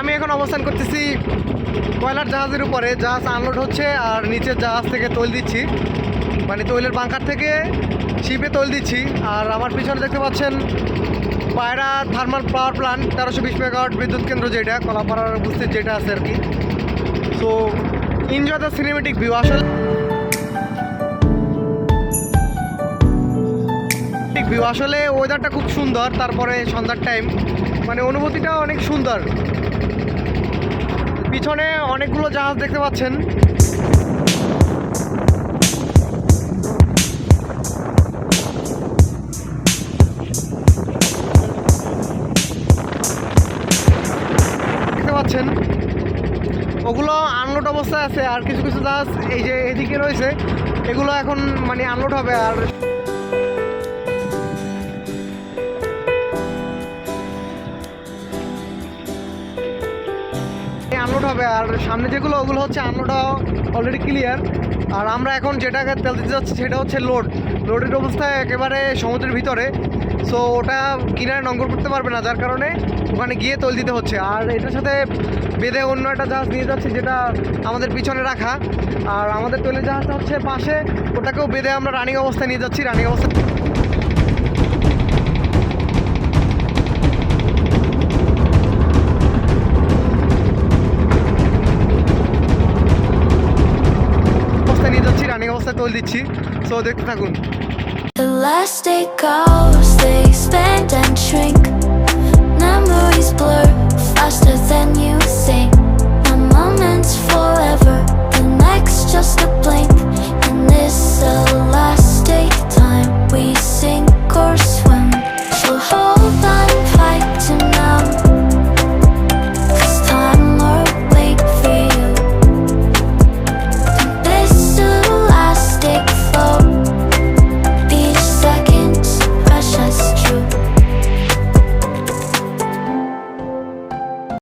আমি এখন অবস্থান করতেছি কয়লার জাহাজের উপরে। জাহাজ আনলোড হচ্ছে আর নিচের জাহাজ থেকে তৈল দিচ্ছি, মানে তৈলের বাঙ্কার থেকে শিপে তৈল দিচ্ছি। আর আমার পিছনে দেখতে পাচ্ছেন পায়রা থার্মাল পাওয়ার প্ল্যান্ট 1320 মেগাওয়াট বিদ্যুৎ কেন্দ্র, যেটা কলাপাড়ার বুঝতে যেটা আছে আর কি। So enjoy the cinematic view. আসলে ওয়েদারটা খুব সুন্দর, তারপরে সন্ধ্যার টাইম, মানে অনুভূতিটা অনেক সুন্দর। পিছনে অনেকগুলো জাহাজ দেখতে পাচ্ছেন। দেখতে পাচ্ছেন ওগুলো আনলোড অবস্থায় আছে, আর কিছু কিছু জাহাজ এই যে এদিকে রয়েছে, এগুলো এখন মানে আনলোড হবে। আর আনলোড হবে, আর সামনে যেগুলো ওগুলো হচ্ছে আনলোড অলরেডি ক্লিয়ার। আর আমরা এখন যেটাকে তেল দিতে যাচ্ছি সেটা হচ্ছে লোডের অবস্থায় একেবারে সমুদ্রের ভিতরে। সো ওটা কিনারে নঙ্গর করতে পারবে না, যার কারণে ওখানে গিয়ে তেল দিতে হচ্ছে। আর এটার সাথে বেঁধে অন্য একটা জাহাজ নিয়ে যাচ্ছি, যেটা আমাদের পিছনে রাখা। আর আমাদের তেলের জাহাজটা হচ্ছে পাশে, ওটাকেও বেঁধে আমরা রানিং অবস্থায় নিয়ে যাচ্ছি। রানিং অবস্থা তৈল দিচ্ছি। সো দেখতে থাকুন। Elastic goes, they expand and shrink. Memories blur.